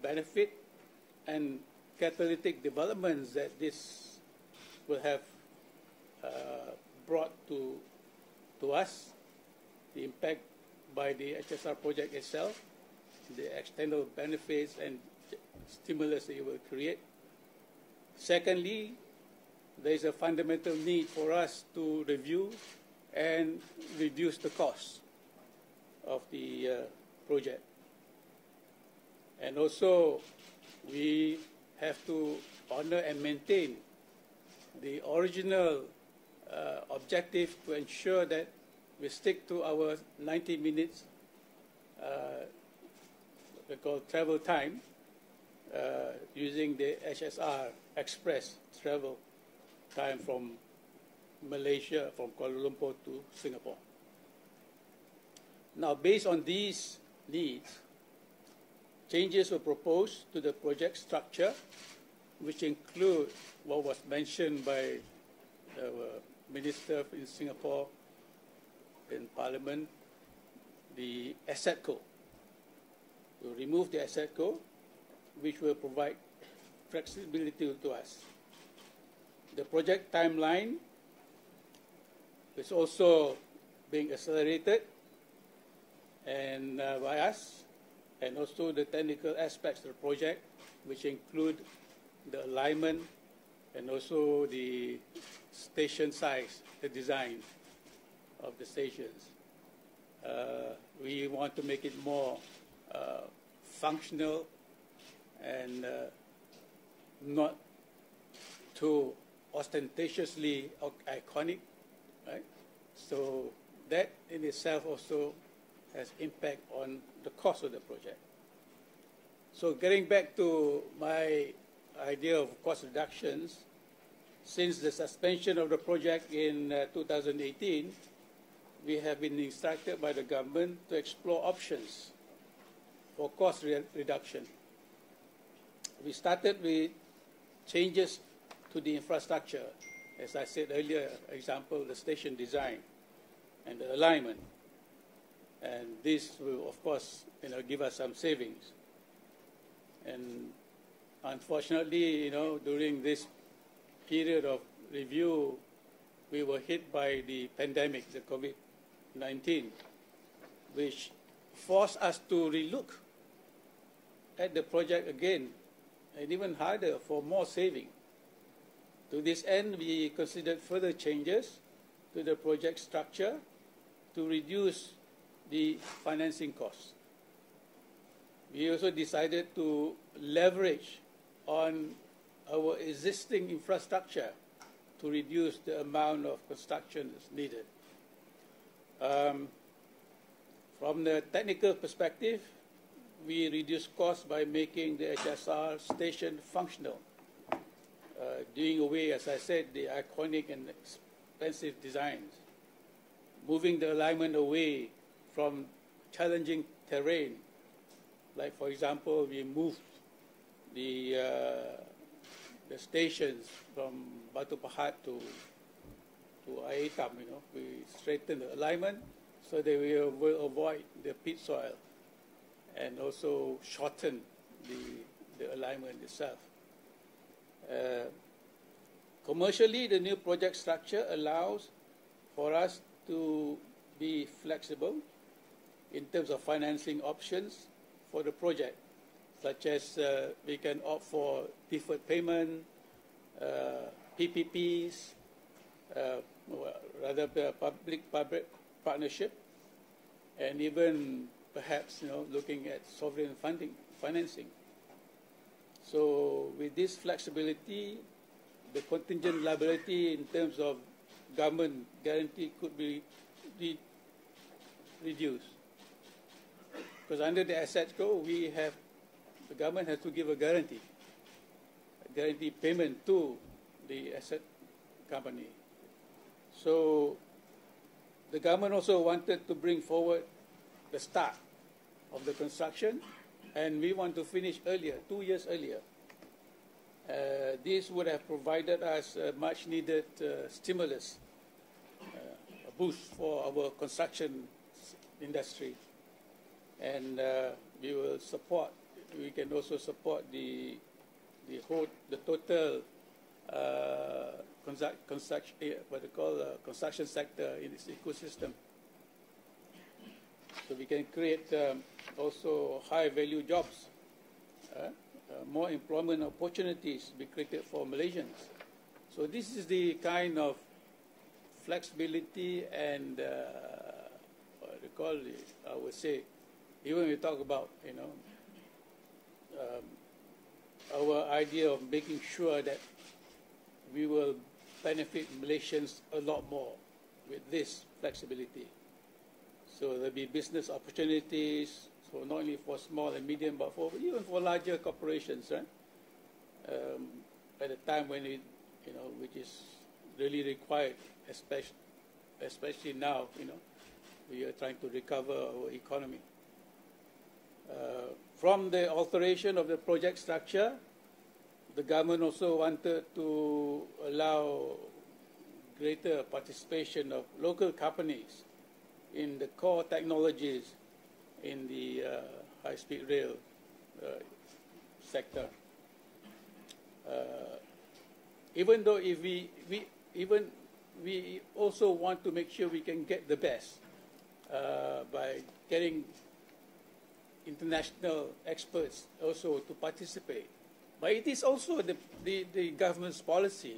benefit and catalytic developments that this will have brought to us, the impact by the HSR project itself, the external benefits and stimulus that it will create. Secondly, there is a fundamental need for us to review and reduce the cost of the project. And also, we have to honor and maintain the original objective to ensure that we stick to our 90 minutes we call travel time using the HSR Express travel time from Malaysia, from Kuala Lumpur to Singapore. Now, based on these needs, changes were proposed to the project structure, which include what was mentioned by the Minister in Singapore in Parliament, the asset code. To remove the asset code, which will provide flexibility to us. The project timeline is also being accelerated and by us, and also the technical aspects of the project, which include the alignment and also the station size, the design of the stations. We want to make it more functional and not too ostentatiously iconic, right? So that in itself also has impact on the cost of the project. So getting back to my idea of cost reductions, since the suspension of the project in 2018, we have been instructed by the government to explore options for cost reduction. We started with changes to the infrastructure, as I said earlier, example, the station design and the alignment. And this will, of course, give us some savings. And unfortunately, during this period of review, we were hit by the pandemic, the COVID-19, which forced us to relook at the project again, and even harder for more saving. To this end, we considered further changes to the project structure to reduce the financing costs. We also decided to leverage on our existing infrastructure to reduce the amount of construction that's needed. From the technical perspective, we reduce costs by making the HSR station functional, doing away, as I said, the iconic and expensive designs, moving the alignment away from challenging terrain. Like, for example, we moved the stations from Batu Pahat to Air Hitam, we straightened the alignment so that we will avoid the pit soil and also shorten the alignment itself. Commercially, the new project structure allows for us to be flexible in terms of financing options for the project, such as we can opt for deferred payment, PPPs, rather public-private partnership, and even perhaps looking at sovereign financing. So with this flexibility, the contingent liability in terms of government guarantee could be reduced. Because under the asset code, the government has to give a guarantee payment to the asset company. So the government also wanted to bring forward the start of the construction, and we want to finish earlier, 2 years earlier. This would have provided us a much-needed stimulus, a boost for our construction industry, and we will support we can also support the total construction sector in its ecosystem. So we can create also high value jobs, more employment opportunities be created for Malaysians. So this is the kind of flexibility and I would say, even when we talk about our idea of making sure that we will benefit Malaysians a lot more with this flexibility. So there'll be business opportunities, so not only for small and medium, but even for larger corporations, right? At a time when it, which is really required, especially now, we are trying to recover our economy. From the alteration of the project structure, the government also wanted to allow greater participation of local companies in the core technologies in the high-speed rail sector. Even though if we also want to make sure we can get the best by getting international experts also to participate. But it is also the government's policy.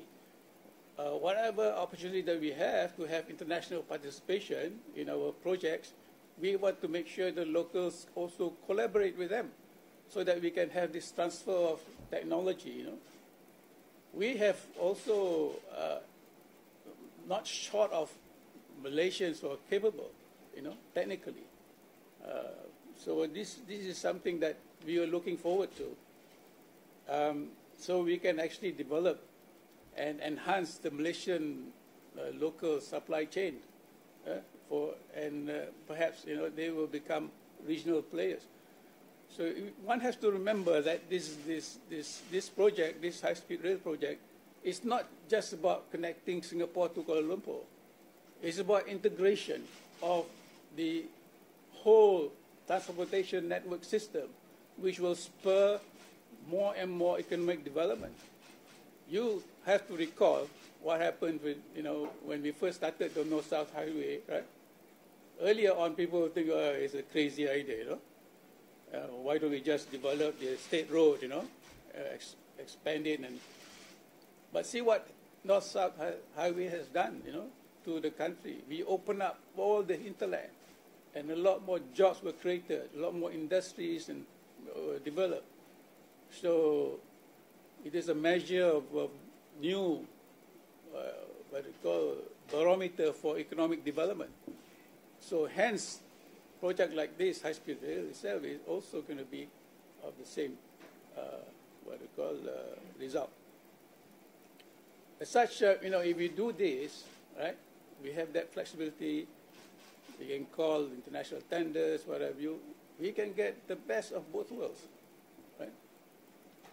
Whatever opportunity that we have to have international participation in our projects, we want to make sure the locals also collaborate with them so that we can have this transfer of technology. We have also not short of Malaysians who are capable, technically. So this is something that we are looking forward to. So we can actually develop and enhance the Malaysian local supply chain, perhaps they will become regional players. So one has to remember that this project, this high-speed rail project, is not just about connecting Singapore to Kuala Lumpur. It's about integration of the whole transportation network system, which will spur more and more economic development. You have to recall what happened with, when we first started the North-South Highway, right? Earlier on, people would think, oh, it's a crazy idea, why don't we just develop the state road, expand it, but see what North-South Highway has done, to the country. We opened up all the hinterland, and a lot more jobs were created, a lot more industries and developed. So it is a measure of new, what we call barometer for economic development. So hence, project like this, high-speed rail itself, is also going to be of the same, what we call result. As such, if we do this, right, we have that flexibility. We can call international tenders, whatever we can get the best of both worlds, right?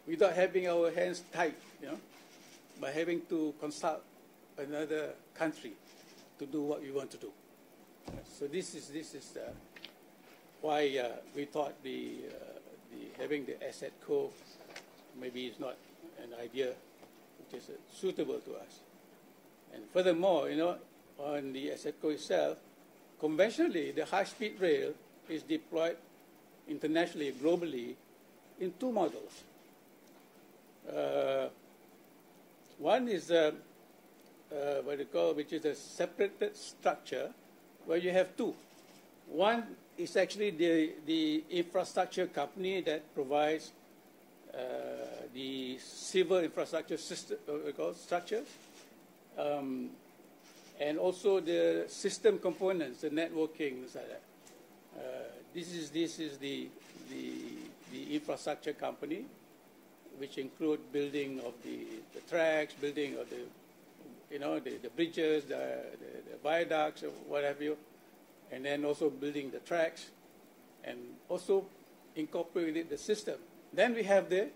Without having our hands tied, by having to consult another country to do what we want to do. So this is why we thought having the asset co maybe is not an idea which is suitable to us. And furthermore, on the asset co itself, conventionally the high-speed rail is deployed internationally, globally, in two models. One is what we call, which is a separated structure, where you have two. One is actually the infrastructure company that provides the civil infrastructure system, structures, and also the system components, the networking, things like that. This is the infrastructure company, which include building of the tracks, building of the bridges, the viaducts, or what have you, and then also building the tracks, and also incorporating the system. Then we have the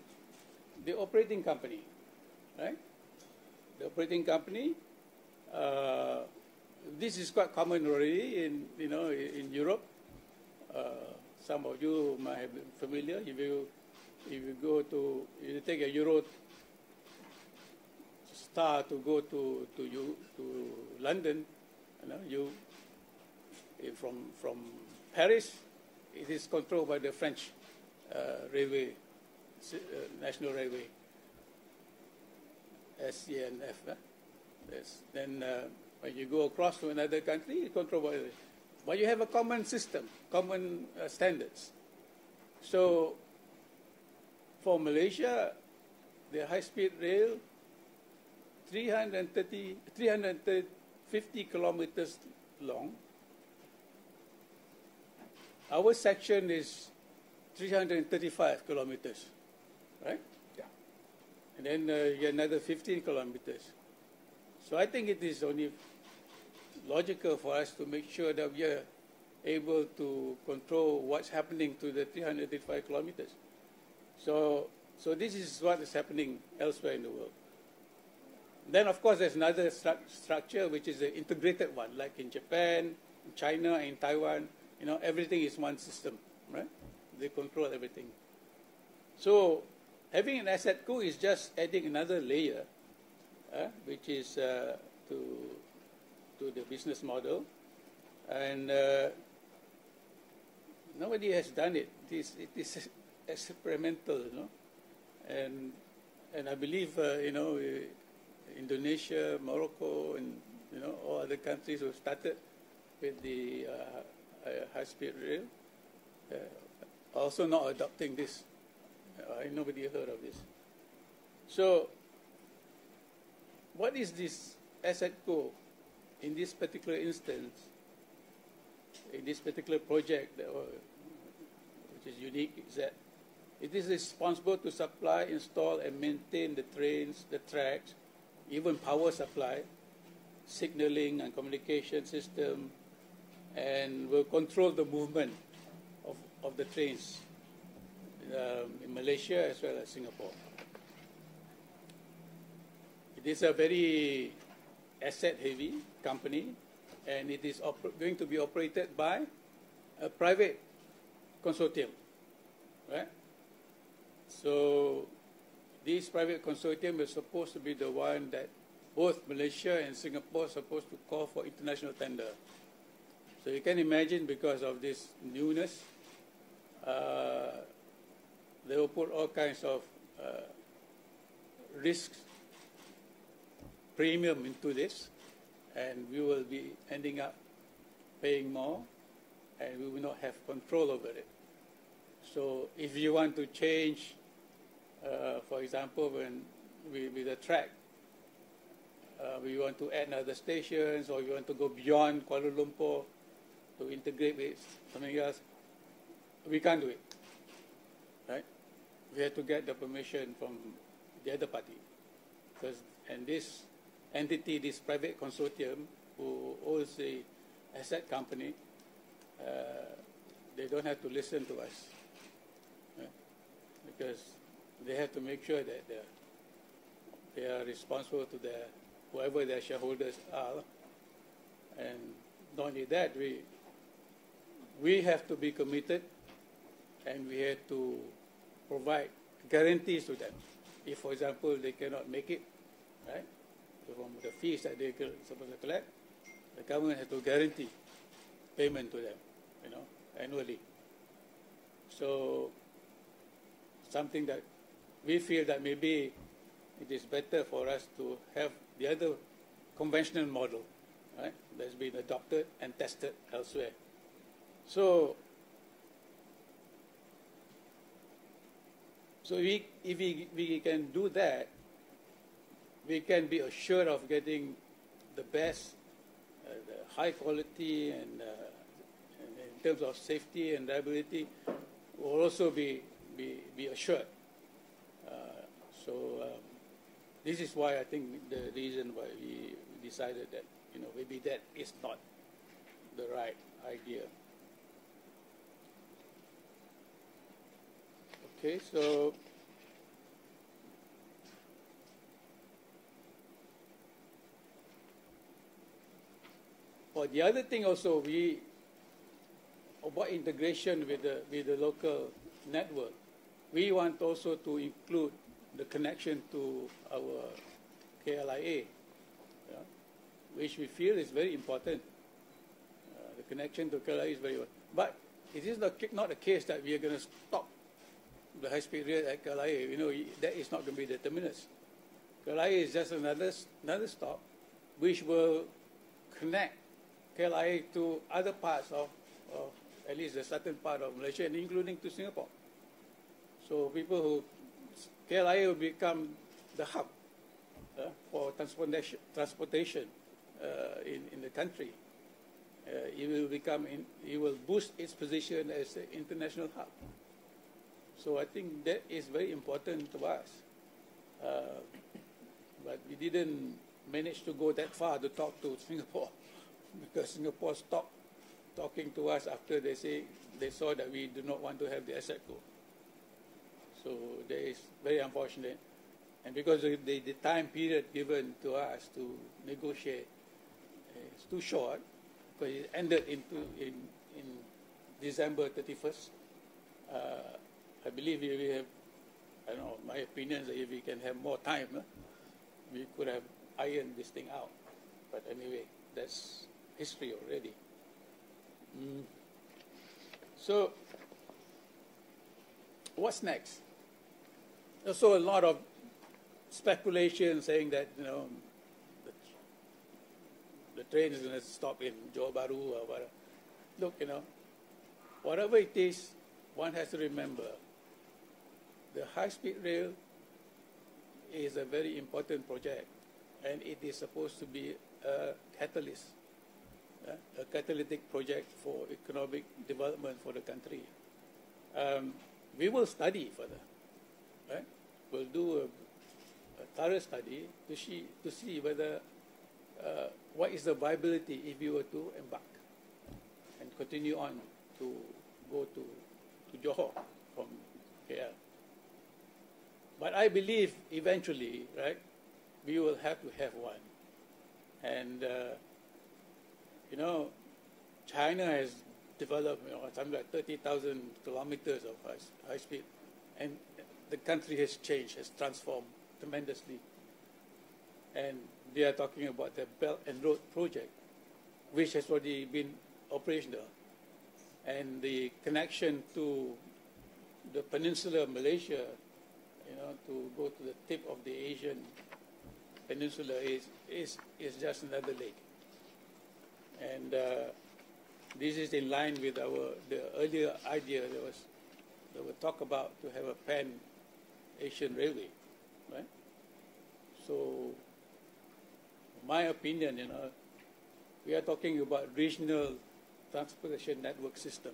operating company, right? The operating company. This is quite common already in Europe. Some of you might have been familiar if you if you take a Euro Star to go to London, from Paris, it is controlled by the French railway, National Railway, SCNF. Yes. Then when you go across to another country, it's controlled by but you have a common system, common standards. So for Malaysia, the high-speed rail, 350 kilometers long. Our section is 335 kilometers, right? Yeah. And then you get another 15 kilometers. So I think it is only logical for us to make sure that we are able to control what's happening to the 335 kilometers. So this is what is happening elsewhere in the world. Then, of course, there's another structure, which is an integrated one, like in Japan, in China, and in Taiwan. Everything is one system, right? They control everything. So having an asset co is just adding another layer, which is to the business model, and nobody has done it. It is experimental, and I believe Indonesia, Morocco, and all other countries who started with the high-speed rail also not adopting this. Nobody heard of this. So, what is this asset co? In this particular instance, in this particular project, which is unique, is that it is responsible to supply, install, and maintain the trains, the tracks, even power supply, signaling and communication system, and will control the movement of the trains in Malaysia as well as Singapore. It is a very asset-heavy company, and it is going to be operated by a private consortium, right? So this private consortium is supposed to be the one that both Malaysia and Singapore are supposed to call for international tender. So you can imagine, because of this newness, they will put all kinds of risks premium into this, and we will be ending up paying more, and we will not have control over it. So if you want to change, for example, when with the track, we want to add other stations, or we want to go beyond Kuala Lumpur to integrate with something else, we can't do it, right? We have to get the permission from the other party. And this entity, this private consortium who owns the asset company, they don't have to listen to us, right? Because they have to make sure that they are responsible to whoever their shareholders are. And not only that, we have to be committed, and we have to provide guarantees to them. If, for example, they cannot make it, right, from the fees that they're supposed to collect, the government has to guarantee payment to them, annually. So something that we feel that maybe it is better for us to have the other conventional model, right, that's been adopted and tested elsewhere. So if we can do that, we can be assured of getting the best, the high quality, and in terms of safety and reliability, will also be assured. This is why I think the reason why we decided that maybe that is not the right idea. Okay, so the other thing also, about integration with the local network. we want also to include the connection to our KLIA, which we feel is very important. The connection to KLIA is very important. But it is not the case that we are going to stop the high-speed rail at KLIA. You know, that is not going to be the terminus. KLIA is just another stop which will connect KLIA to other parts of at least the southern part of Malaysia, and including to Singapore. So KLIA will become the hub for transportation in the country. It will boost its position as an international hub. So I think that is very important to us. But we didn't manage to go that far to talk to Singapore, because Singapore stopped talking to us after they saw that we do not want to have the asset co. So that is very unfortunate. And because the time period given to us to negotiate is too short, because it ended in December 31st, I believe we have, I don't know, my opinion is that if we can have more time, we could have ironed this thing out. But anyway, that's history already. So, what's next? Also, a lot of speculation saying that, you know, the train is going to stop in Johor Bahru or whatever. Look, you know, whatever it is, one has to remember the high-speed rail is a very important project, and it is supposed to be a catalyst, a catalytic project for economic development for the country. We will study further, right? We'll do a thorough study to see whether what is the viability if you were to embark and continue on to go to Johor from KL. But I believe eventually, right, we will have to have one. And, you know, China has developed, you know, something like 30,000 kilometers of high speed, and the country has changed, has transformed tremendously. And they are talking about the Belt and Road project, which has already been operational. And the connection to the peninsula of Malaysia, you know, to go to the tip of the Asian peninsula is just another leg. And this is in line with the earlier idea there was talk about to have a pan-Asian railway, right? So, my opinion, you know, we are talking about regional transportation network system,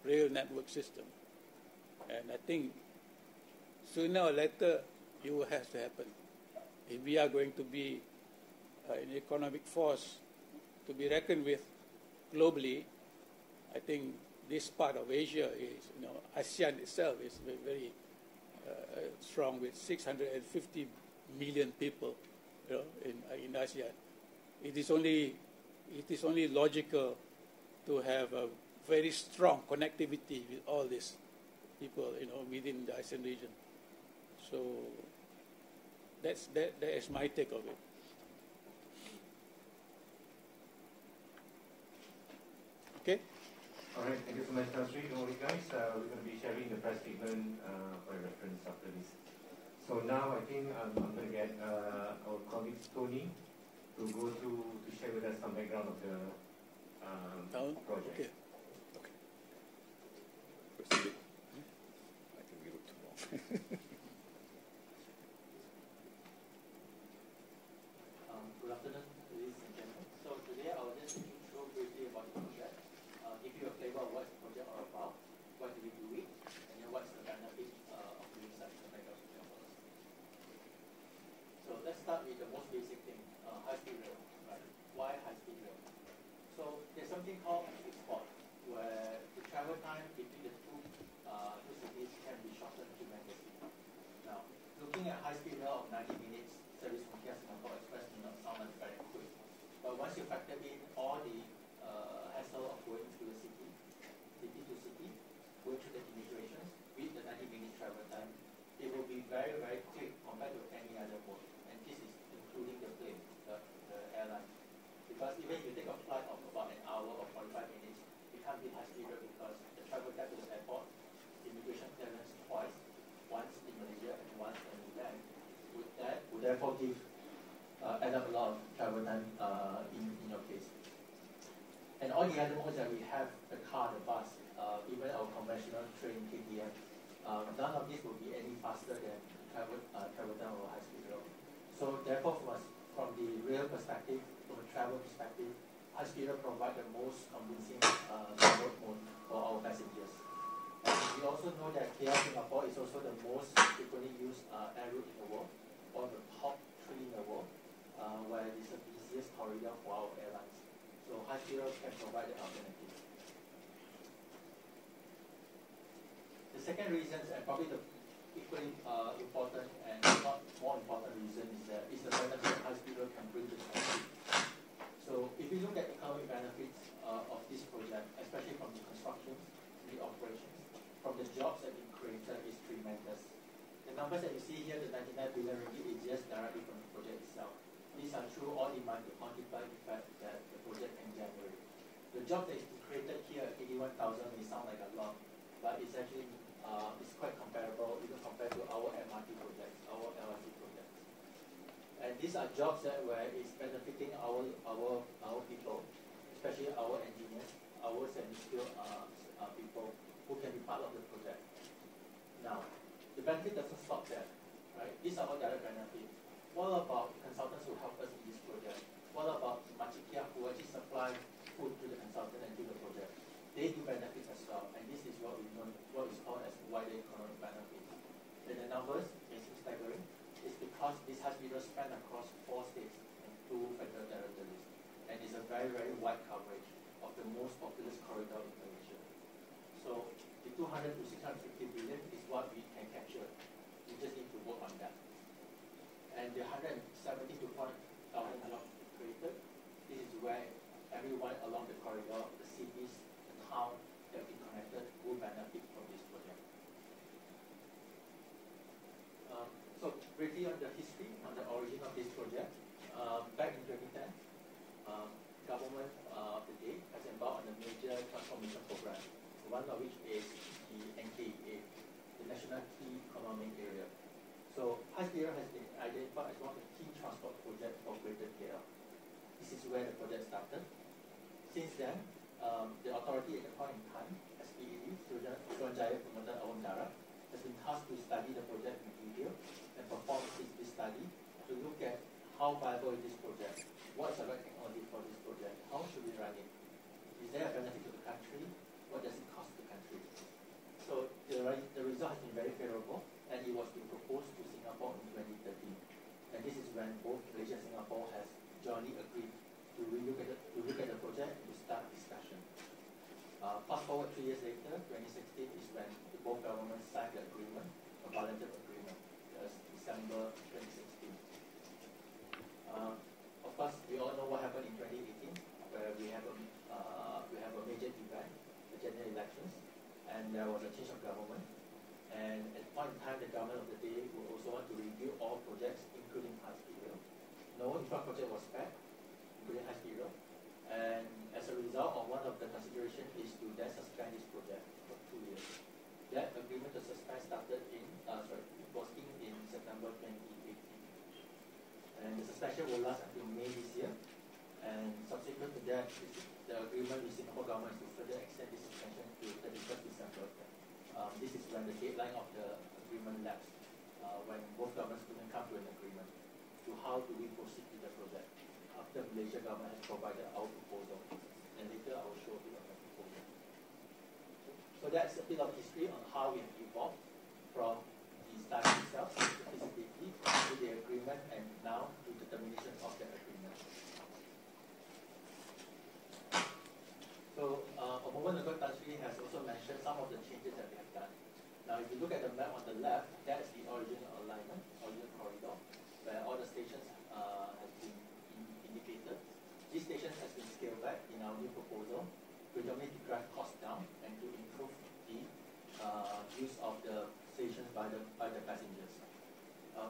rail network system, and I think sooner or later it will have to happen. If we are going to be an economic force to be reckoned with globally, I think this part of Asia is, you know, ASEAN itself is very, very strong with 650 million people, you know, in ASEAN. It is only logical to have a very strong connectivity with all these people, you know, within the ASEAN region. So that is my take of it. Okay. All right. Thank you so much, Sri. Don't worry, guys. We're going to be sharing the press statement for reference after this. So now I think I'm going to get our colleague Tony to go to share with us some background of the project. Okay. Okay. Proceed. I think we look too long. Good afternoon, ladies and gentlemen. So today I will just intro briefly about the project, give you a flavor of what the project are about, why do we do it, and then what's the benefit of doing such a background to. So let's start with the most basic thing, high-speed rail. Right? Why high-speed rail? So there's something called a sweet spot, where the travel time between the two cities can be shortened tremendously. Now, looking at high-speed rail of 90 minutes service from here Singapore Express may not sound like very quick, but once you factor in all the hassle of going through the city to city, going through the immigrations with the 90-minute therefore add up a lot of travel time in your case. And all the other modes that we have, the car, the bus, even our conventional train, KTM, none of this will be any faster than travel time or high-speed rail. So therefore, from the rail perspective, from a travel perspective, high-speed rail provide the most convincing travel mode for our passengers. And we also know that KL Singapore is also the most frequently used air route in the world, or the top 3 in the world, where it is the busiest corridor for our airlines. So high-speed rail can provide the alternative. The second reason, and probably the equally important and not more important reason, is the benefit high-speed rail can bring to the country. So if you look at economic benefits of this project, especially from the construction, the operations, from the jobs that it created, is tremendous. The numbers that you see here, the 99 billion ringgit, is just directly from the project itself. These are true all demand multiplied effect that the project can generate. The job that is created here, 81,000, may sound like a lot, but it's actually it's quite comparable even compared to our MRT projects, our LRT projects. And these are jobs that where it's benefiting our people, especially our engineers, our semi-skilled people who can be part of the project. Now, the benefit doesn't stop there, right? These are all direct benefits. What about consultants who help us in this project? What about Machikia who actually supply food to the consultant and to the project? They do benefit as well, and this is what we know, what is called as wider economic benefits. And the numbers may seem staggering. It's because this has been spread across 4 states and 2 federal territories, and it's a very, very wide coverage of the most populous corridor in Malaysia. So the 200 to 650 billion is what we can capture. We just need to work on that. And the 170 to 400,000 jobs created, this is where everyone along the corridor, the cities, the town that will be connected will benefit from this project. So briefly on the history, on the origin of this project, back in 2010, government of the day has embarked on a major transformation program, one of which is the NKEA, the National Key Economic Area. So high-speed rail has been identified as one of the key transport projects for Greater KL. This is where the project started. Since then, the authority at the point in time, SPED, Suruhanjaya Perkhidmatan Awam Darat, has been tasked to study the project in detail and perform this study to look at how viable is this project, what is the right technology for this project, how should we run it, is there a benefit to the country, what does it cost the country. So the result has been very favorable, and it was being proposed to Singapore in 2013. And this is when both Malaysia and Singapore has jointly agreed to look at the project and to start discussion. Fast forward 3 years later, 2016 is when both governments signed the agreement, a bilateral agreement, December 2016. Of course, we all know what happened in 2018, where we have a major event, the general elections, and there was a change of government. And at one time, the government of the day will also want to review all projects, including high-speed rail. No infra project was spared, including high-speed rail. And as a result of one of the considerations is to then suspend this project for 2 years. That agreement to suspend started it was in September 2018. And the suspension will last until May this year. And subsequent to that, the agreement with Singapore government is to further extend this suspension to 31st December. This is when the deadline of the agreement lapsed, when both governments couldn't come to an agreement to how do we proceed with the project after Malaysia government has provided our proposal. And later I will show a bit of the proposal. So that's a bit of history on how we have evolved from the study itself, the feasibility, to the agreement, and now to the termination of the agreement. So a moment ago, Tan Sri has also mentioned some of the changes that we have done. Now, if you look at the map on the left, that's the original alignment, original corridor, where all the stations have been indicated. These stations has been scaled back in our new proposal, predominantly to drive costs down and to improve the use of the stations by the passengers.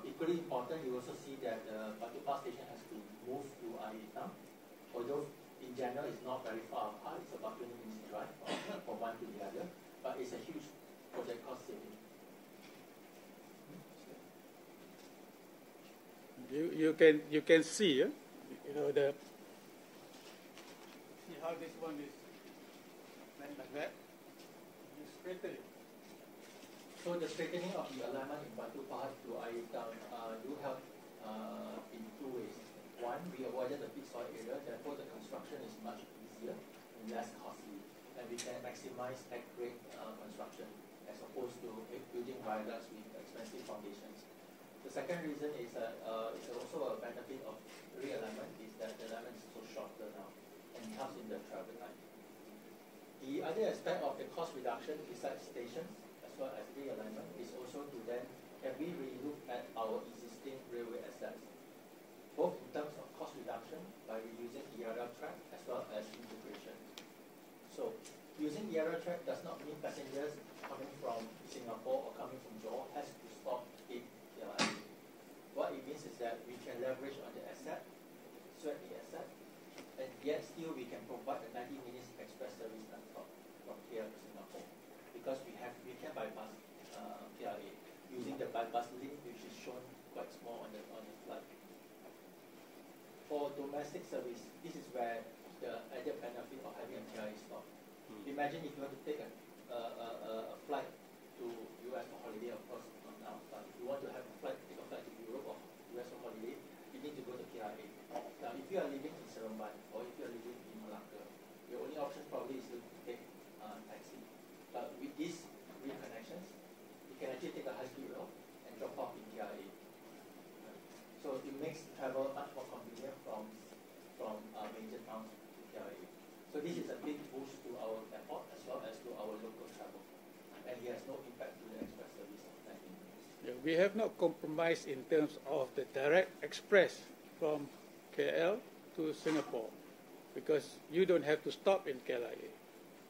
Equally important, you also see that the Batu Pass station has been moved to Hitam, although in general it's not very far apart, it's about 20 minutes drive from one to the other, but it's a huge project cost saving. You can see, you know, the see how this one is meant like that. You straighten it. So the straightening of the alignment in Batu Pahat to Air Town do help in two ways. One, we avoided the big soil area, therefore the construction is much easier and less costly, and we can maximize accurate construction as opposed to building viaducts with expensive foundations. The second reason is it's also a benefit of realignment is that the alignment is so shorter now and helps in the travel time. The other aspect of the cost reduction besides stations as well as realignment is also to then can we relook at our existing railway assets, both in terms of cost reduction by reusing ERL track as well as integration. So using ERL track does not mean passengers coming from Singapore or coming from Johor has to stop in KLIA. What it means is that we can leverage on the asset, sweat the asset, and yet still we can provide a 90 minutes express service non-stop from here to Singapore, because we can bypass KLIA using the bypass link which is shown quite small on the slide. For domestic service, this is where the added benefit of having a KLIA stop. Imagine if you want to take a flight to US for holiday, of course not now, but if you want to take a flight to Europe or US for holiday, you need to go to KLIA. Now, if you are living in Seremban or if you are living in Malacca, your only option probably is to take taxi. But with these green connections, you can actually take a high-speed rail and drop off in KLIA. So it makes travel much more convenient from major towns to KLIA. So this is a big boost to our airport as well as to our local travel. And it has no impact to the express service of 19 minutes. Yeah, we have not compromised in terms of the direct express from KL to Singapore, because you don't have to stop in KLIA.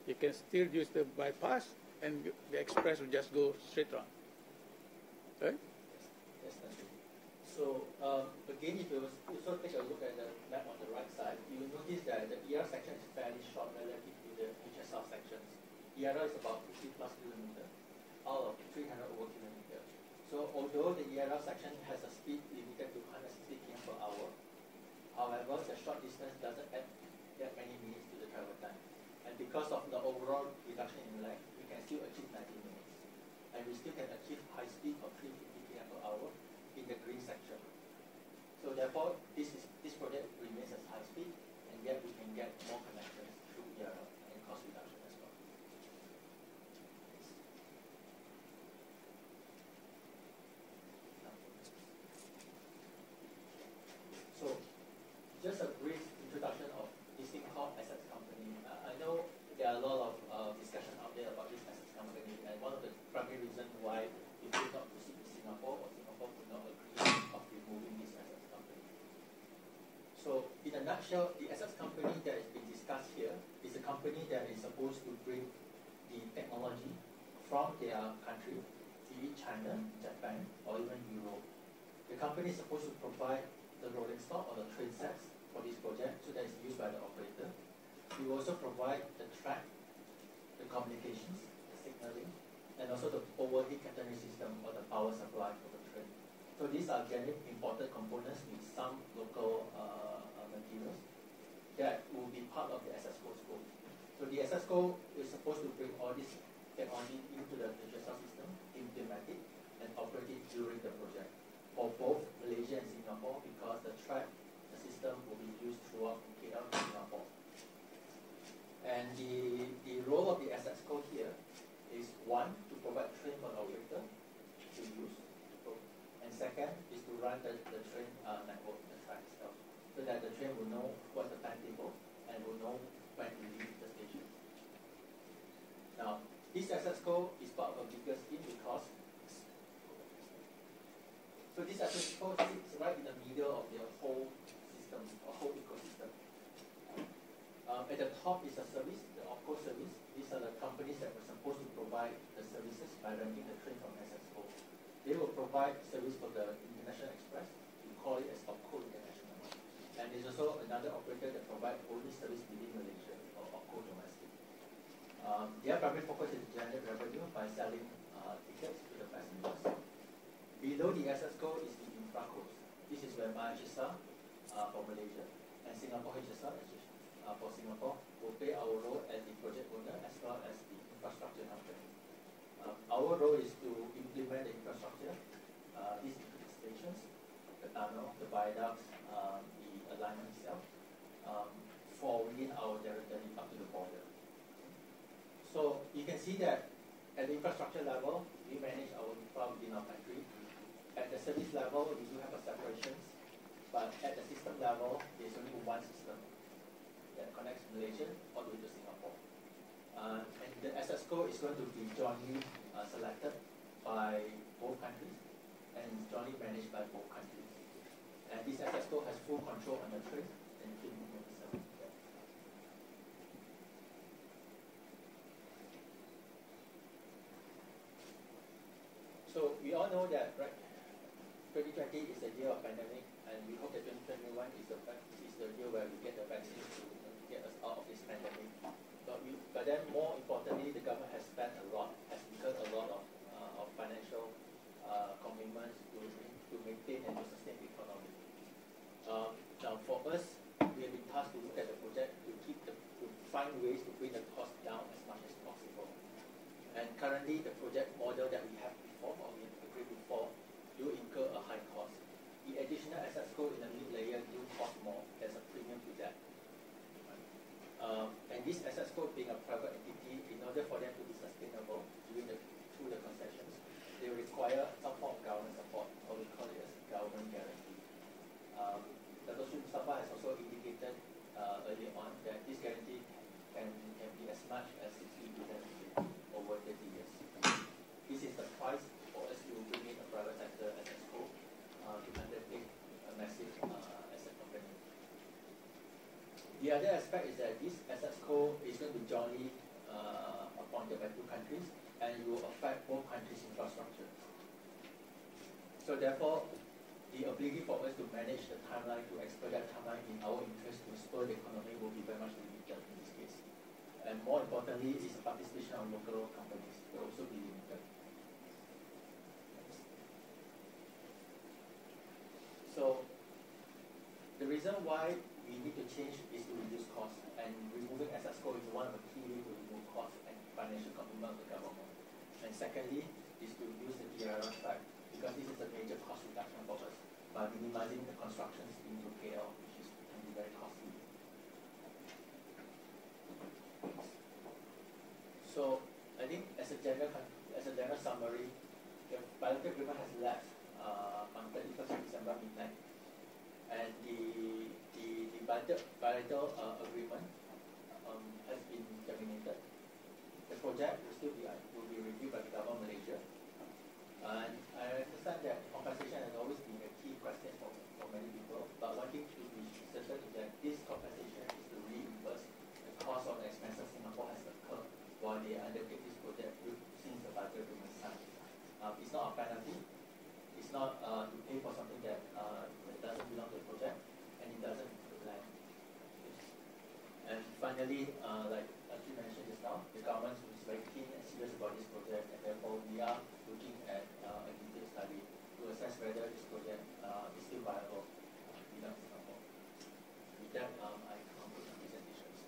You can still use the bypass and the express will just go straight on. Right? Yes, that's it. So again, if you also take a look at the map on the right side, you will notice that the ER section is fairly short relative to the HSR sections. ER is about 50 plus kilometers out of 300 over kilometers. So although the ER section has a speed limited to 160 km per hour, however, the short distance doesn't add that many minutes to the travel time. And because of the overall reduction in length, we can still achieve 90 minutes. And we still can achieve high speed of 350 km per hour in the green section. So therefore, this project remains as high speed, and yet we can get more connections through ERL and cost reduction as well. So, just a brief introduction of this thing called assets company. I know there are a lot of discussion out there about this assets company, and one of the primary reasons why we could not proceed with Singapore, or Singapore could not agree of removing this assets company. So, in a nutshell, the assets company that is being discussed here is a company that is supposed to bring the technology from their country, be it China, Japan, or even Europe. The company is supposed to provide the rolling stock or the train sets for this project, so that is used by the operator. We also provide the track, the communications, the signaling, and also the overhead catering system or the power supply for the train. So these are generally imported components with some local materials that will be part of the SSCO scope. So the SSCO is supposed to bring all this technology into the HSR system, implement it, and operate it during the project for both Malaysia and Singapore, because the track, the system will be used throughout KL and Singapore. And the role of the SSCO here is one, to provide train for the operator to use, and second is to run the train network, the track itself, so that the train will know what's the timetable and will know when to leave the station. Now, this SSCO is part of a bigger scheme because this SSCO sits right in the middle of the whole system, or whole ecosystem. At the top is a service, the OPCO service. These are the companies that were supposed to provide the services by renting the train from SSCO. They will provide service for the International Express. We call it as OPCO International. And there's also another operator that provides only service within Malaysia, or OPCO Domestic. Their primary focus is to generate revenue by selling tickets to the passengers. Below the SSCO is the infra coast. This is where MyHSR for Malaysia and Singapore HSR for Singapore will play our role as the project owner as well as the infrastructure company. Our role is to implement the infrastructure, these include stations, the tunnel, the viaducts, the alignment itself, for within our territory up to the border. So you can see that at the infrastructure level, we manage our infra within our country. At the service level, we do have a separations, but at the system level, there's only one system that connects Malaysia all the way to Singapore. And the SSCO is going to be jointly selected by both countries and jointly managed by both countries. And this SSCO has full control on the trade and the trade movement itself. So we all know that, right, 2020 is the year of pandemic, and we hope that 2021 is the year where we get the vaccine to get us out of this pandemic. But then more importantly, the government has spent a lot, has incurred a lot of financial commitments to maintain and to sustain the economy. Now for us, we have been tasked to look at the project to find ways to bring the cost down as much as possible. And currently, the project model that we have before, or we agreed before, do incur a high cost. The additional access code in the mid-layer do cost more. There's a premium to that. And this access code being a private entity, in order for them to be sustainable through the concessions, they require some form of government support, or we call it as government guarantee. Dr. Mustafa has also indicated earlier on that this guarantee can be as much as 60 billion over 30 years. This is the price for us to bring in a private sector access code to undertake a massive asset company. The other aspect is that this asset code is going to be jointly appointed by two countries, and it will affect both countries' infrastructure. So therefore, the ability for us to manage the timeline, to expedite timeline in our interest to spur the economy will be very much limited in this case. And more importantly, is participation of local companies will also be limited. So the reason why we need to change is to reduce costs, and removing access code is one of the key ways to remove costs and financial commitment of the government. And secondly, is to reduce the TRR side, because this is a major cost reduction for us by minimizing the constructions into KL, which can be very costly. So I think as a general summary, the bilateral agreement has lapsed on 31st of December midnight, and the bilateral agreement has been terminated. The project will be reviewed by the government of Malaysia, and I understand that compensation has always been a key question for many people. But one thing to be certain is that this compensation is to reimburse the cost of the expenses Singapore has incurred while they undertake this project since the bilateral agreement signed. It's not a penalty. It's not to pay for something that doesn't belong to the project, and it doesn't include land. And finally, like you mentioned just now, the government is very keen and serious about this project, and therefore we are looking at a detailed study to assess whether this project is still viable without Singapore. With that, I conclude my presentations.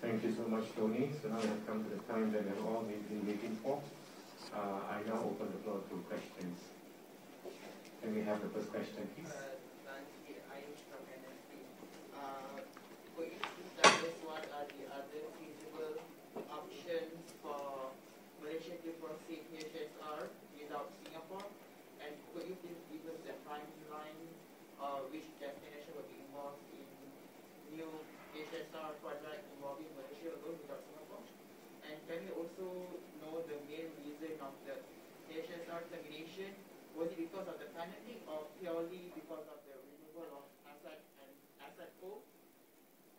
Thank you so much, Tony. So now we have come to the time that we have all been waiting for. I now open the floor to questions. Can we have the first question, please? Could you please tell us what are the other feasible options for Malaysia to proceed HSR without Singapore? And could you please give us the timeline which destination will be involved in new HSR project involving Malaysia alone without Singapore? And can we also know the main reason of the HSR termination? Was it because of the pandemic or purely because of the removal of asset code?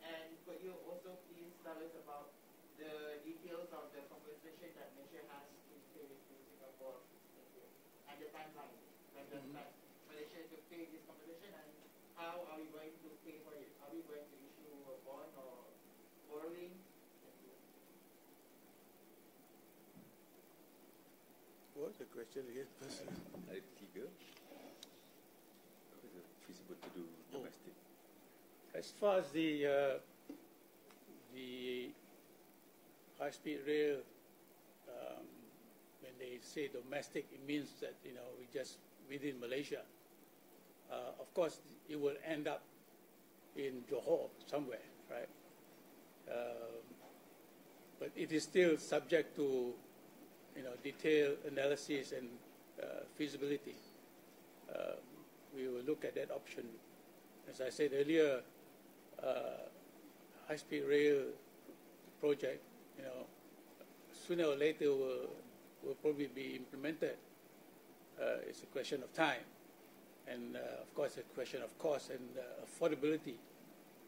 And could you also please tell us about the details of the compensation that Malaysia has to pay to Singapore? Thank you. And the timeline when does Malaysia to pay this compensation, and how are we going to pay for it? Are we going to issue a bond or borrowing? Thank you. What's the question again? Ada tiga. possible to do domestic? As far as the high-speed rail, when they say domestic, it means that we just within Malaysia. Of course, it will end up in Johor somewhere, right? But it is still subject to detailed analysis and feasibility. We will look at that option. As I said earlier, high-speed rail project, sooner or later will probably be implemented. It's a question of time, and of course, a question of cost and affordability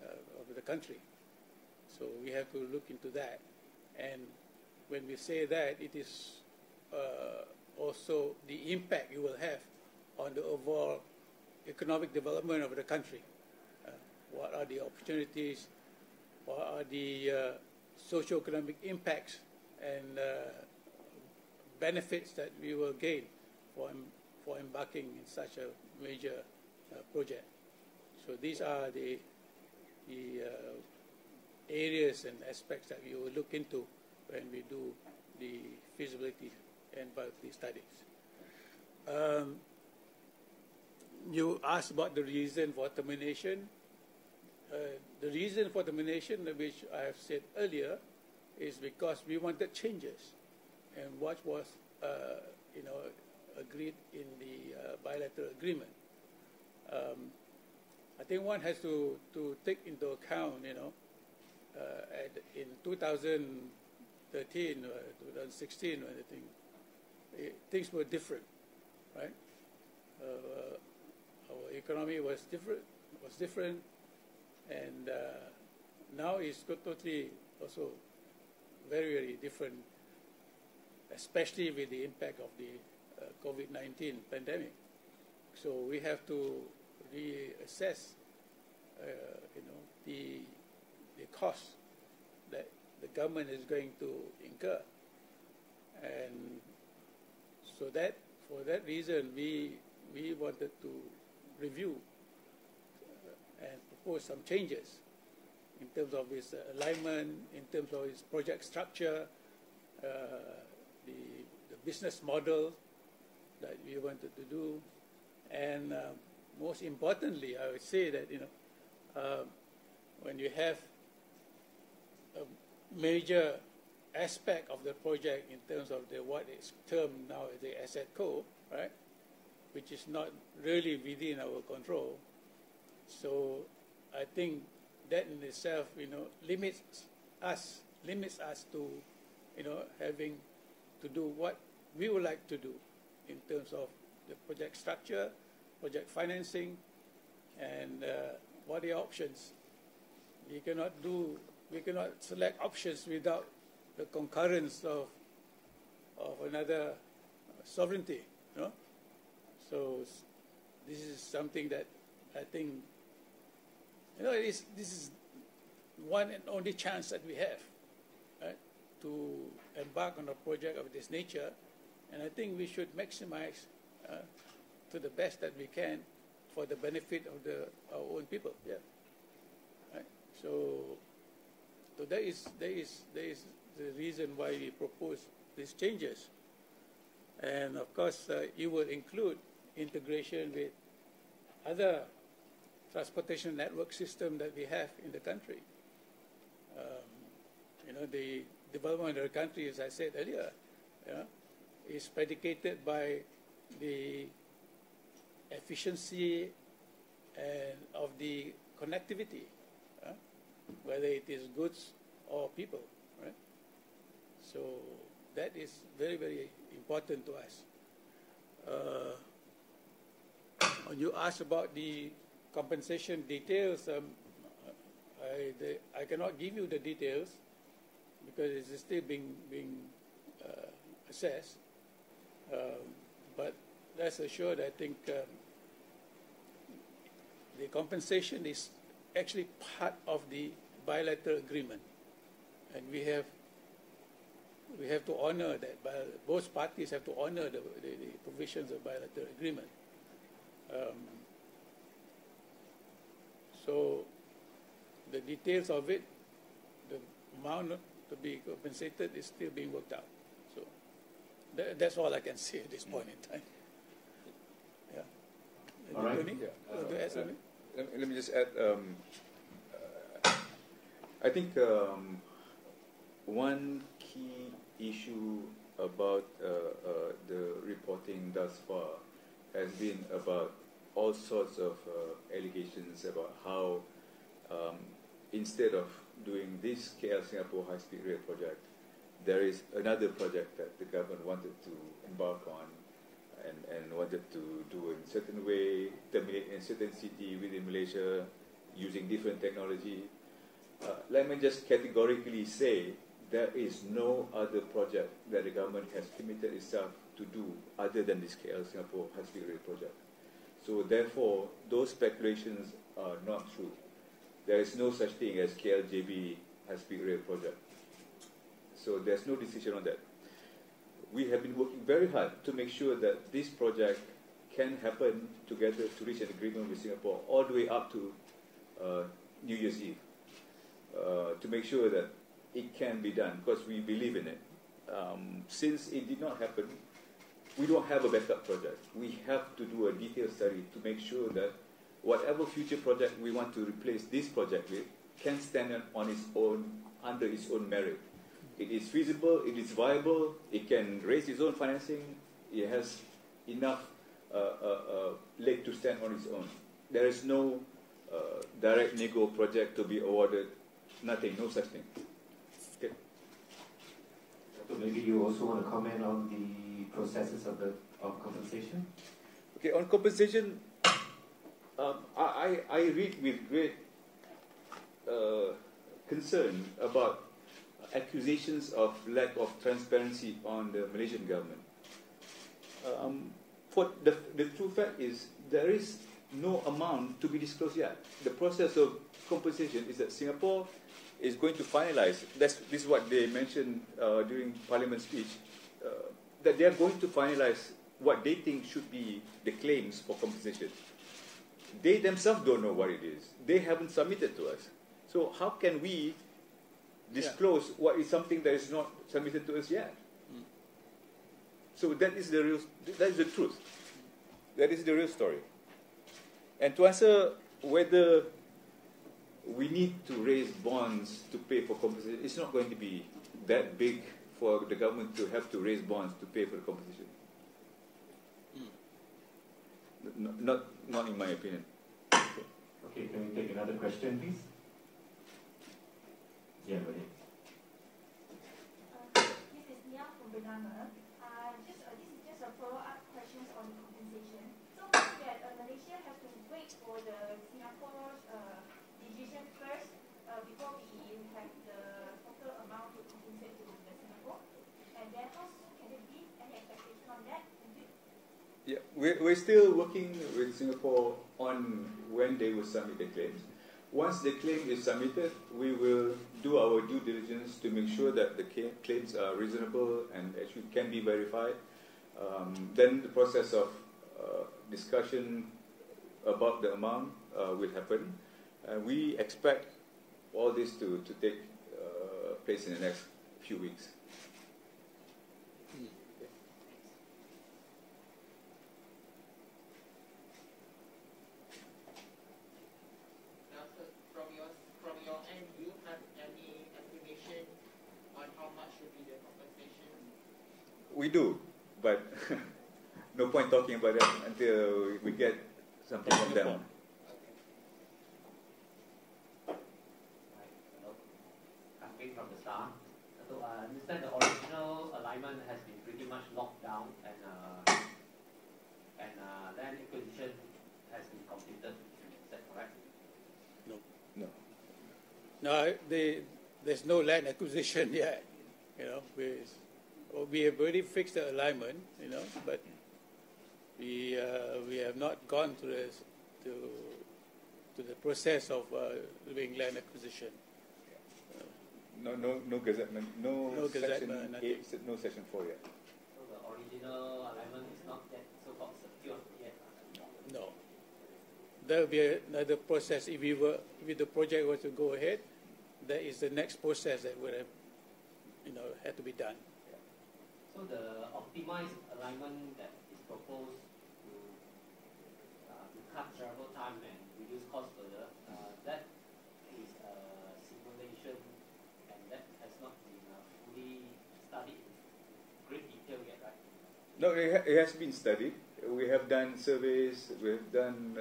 of the country. So we have to look into that. And when we say that, it is also the impact it will have on the overall economic development of the country. What are the opportunities? What are the socio-economic impacts and benefits that we will gain for embarking in such a major project? So these are the areas and aspects that we will look into when we do the feasibility and viability studies. You asked about the reason for termination. The reason for termination, which I have said earlier, is because we wanted changes, and what was agreed in the bilateral agreement. I think one has to take into account, in 2013 or 2016, when things were different, right? Our economy was different, and now it's totally also very, very different, especially with the impact of the COVID-19 pandemic. So we have to reassess, the cost that the government is going to incur, and so that for that reason we wanted to review and propose some changes in terms of its alignment, in terms of its project structure, the business model that we wanted to do, and most importantly, I would say that when you have a major aspect of the project in terms of what is termed now as the asset co, right, which is not really within our control. So I think that in itself, limits us to, having to do what we would like to do in terms of the project structure, project financing, and what are the options. We cannot select options without the concurrence of another sovereignty, So this is something that I think, this is one and only chance that we have, right, to embark on a project of this nature, and I think we should maximize to the best that we can for the benefit of our own people. Yeah. Right. So that is the reason why we propose these changes, and of course it will include integration with other transportation network system that we have in the country. The development of the country, as I said earlier, is predicated by the efficiency and of the connectivity, whether it is goods or people, right? So that is very, very important to us. When you ask about the compensation details, I cannot give you the details because it's still being assessed. But rest assured, I think the compensation is actually part of the bilateral agreement, and we have to honor that. Both parties have to honor the provisions of bilateral agreement. So the details of it, the amount to be compensated is still being worked out. So that's all I can say at this point in time. Yeah. All right. Tony, want to add something? Let me just add. I think one key issue about the reporting thus far has been about all sorts of allegations about how instead of doing this KL Singapore high-speed rail project, there is another project that the government wanted to embark on and wanted to do in a certain way, terminate in a certain city within Malaysia using different technology. Let me just categorically say there is no other project that the government has committed itself to do other than this KL Singapore high-speed rail project. So therefore, those speculations are not true. There is no such thing as KLJB high-speed rail project. So there's no decision on that. We have been working very hard to make sure that this project can happen together to reach an agreement with Singapore all the way up to New Year's Eve, to make sure that it can be done, because we believe in it. Since it did not happen, we don't have a backup project. We have to do a detailed study to make sure that whatever future project we want to replace this project with can stand on its own, under its own merit. It is feasible, it is viable, it can raise its own financing, it has enough leg to stand on its own. There is no direct nego project to be awarded, nothing, no such thing. Okay. So maybe you also want to comment on the processes of compensation? Okay, on compensation, I read with great concern about accusations of lack of transparency on the Malaysian government. For the true fact is there is no amount to be disclosed yet. The process of compensation is that Singapore is going to finalize. This is what they mentioned during Parliament speech, that they are going to finalize what they think should be the claims for compensation. They themselves don't know what it is. They haven't submitted to us. So how can we disclose what is something that is not submitted to us yet? So that is the truth. That is the real story. And to answer whether we need to raise bonds to pay for compensation, it's not going to be that big for the government to have to raise bonds to pay for the compensation. Not in my opinion. Okay, can we take another question, please? Yeah, go ahead. This is Nia from Berita. This is just a follow-up questions on compensation. So that Malaysia has to wait for the Singapore's decision first before we have the total amount to compensate to the Singapore. And then how soon can it be? Any expectation on that? Yeah, we're still working with Singapore on when they will submit the claims. Once the claim is submitted, we will do our due diligence to make sure that the claims are reasonable and actually can be verified. Then the process of discussion about the amount will happen. We expect all this to take place in the next few weeks. From your end, do you have any estimation on how much should be the compensation? We do, but no point talking about that until we get something from them. Coming from the start, so I understand the original alignment has been pretty much locked down, and land acquisition has been completed. Is that correct? No. No, there's no land acquisition yet. We have already fixed the alignment, but we have not gone to the process of doing land acquisition. No gazettement, no section gazettement, 8, no section 4 yet. So the original alignment is not yet so-called secured yet. No. there will be another process. If the project were to go ahead, that is the next process that would have, had to be done. So the optimized alignment that is proposed to cut travel time and reduce cost further, that is a simulation, and that has not been fully studied in great detail yet, right? No, it has been studied. We have done surveys, we have done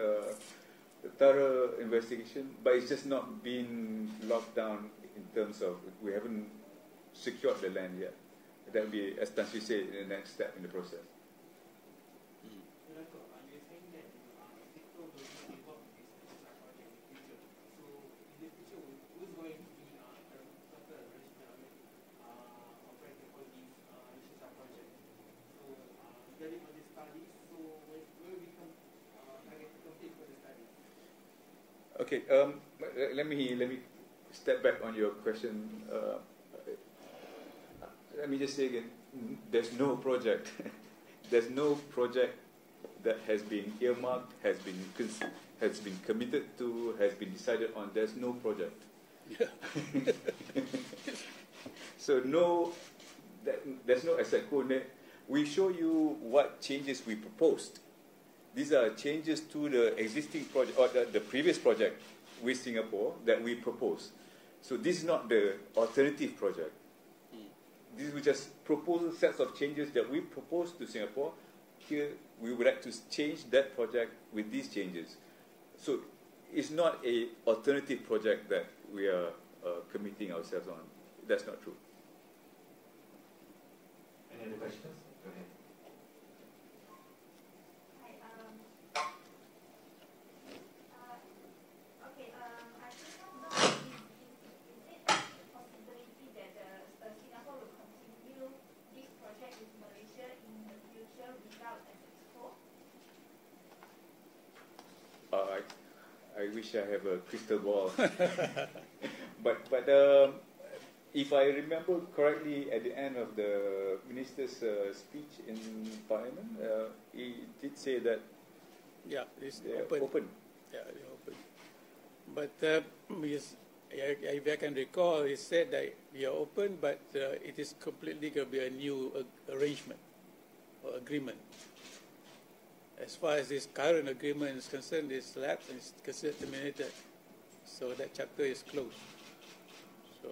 thorough investigation, but it's just not been locked down in terms of, we haven't secured the land yet. That will be, as Tan Sri said, the next step in the process. Okay, let me step back on your question. Let me just say again, there's no project, there's no project that has been earmarked, has been committed to, has been decided on. There's no project. So there's no asset code. We show you what changes we proposed. These are changes to the existing project, or the previous project with Singapore that we proposed. So this is not the alternative project. These were just proposal sets of changes that we proposed to Singapore. Here, we would like to change that project with these changes. So it's not an alternative project that we are committing ourselves on. That's not true. Any other questions? Go ahead. I wish I have a crystal ball. but if I remember correctly, at the end of the minister's speech in Parliament, he did say that it's open. Yeah, they're open. But if I can recall, he said that we are open, but it is completely going to be a new arrangement or agreement. As far as this current agreement is concerned, it's lapsed and it's considered terminated. So that chapter is closed. So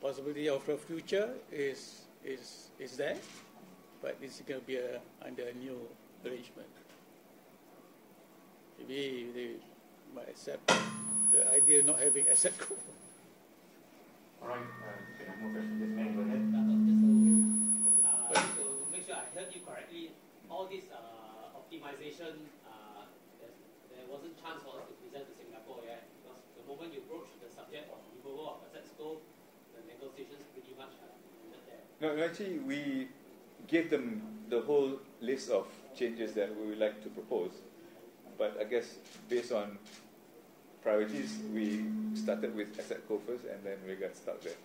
possibility of the future is there, but it's going to be under a new arrangement. Maybe they might accept the idea of not having asset code. All right, more questions. Yes, ma'am, go ahead. Just to make sure I heard you correctly, all this optimization, there wasn't chance for us to present to Singapore yet, because the moment you broach the subject of removal of asset scope, the negotiations pretty much ended there. No, actually, we gave them the whole list of changes that we would like to propose. But I guess based on priorities, we started with asset co first, and then we got stuck there.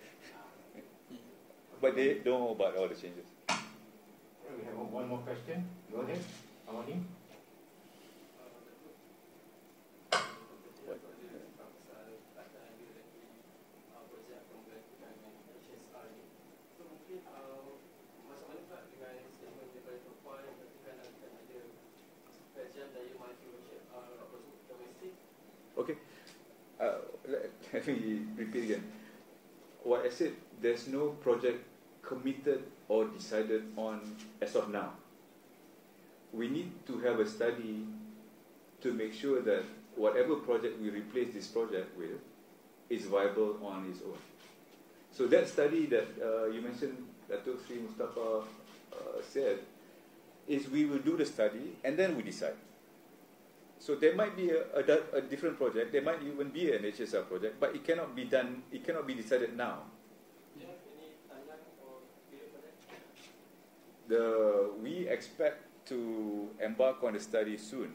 But they don't know about all the changes. We have one more question. Go ahead, AWANI. Okay, let me repeat again. What I said, there's no project committed or decided on as of now. We need to have a study to make sure that whatever project we replace this project with is viable on its own. So that study that you mentioned, Datuk Sri Mustafa said, is we will do the study and then we decide. So there might be a different project, there might even be an HSR project, but it cannot be done, it cannot be decided now. Do you have any timeline or period for that? We expect to embark on the study soon.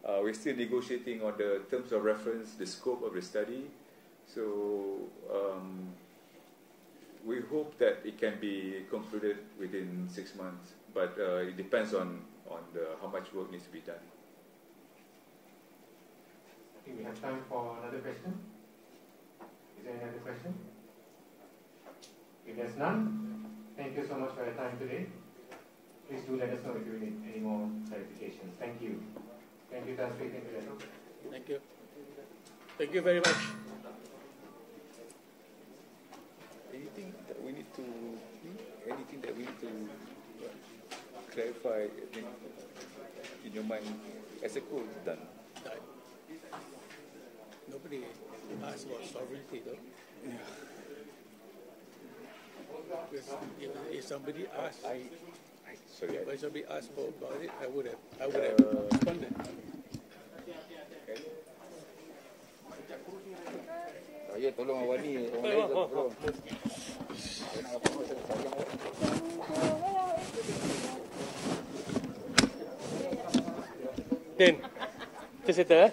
We're still negotiating on the terms of reference, the scope of the study. So we hope that it can be concluded within 6 months, but it depends on how much work needs to be done. think we have time for another question. Is there any other question? If there's none, thank you so much for your time today. Please do let us know if you need any more clarifications. Thank you. Thank you, Tan Sri. Thank you, Dato'. Thank you. Thank you very much. Anything that we need to clarify in your mind as a code done? Nobody asked about sovereignty, though. Yeah. If somebody asked, Sorry. if somebody asked about it, I would have responded. Saya tolong AWANI, orang lain tak tolong. Din, kita settle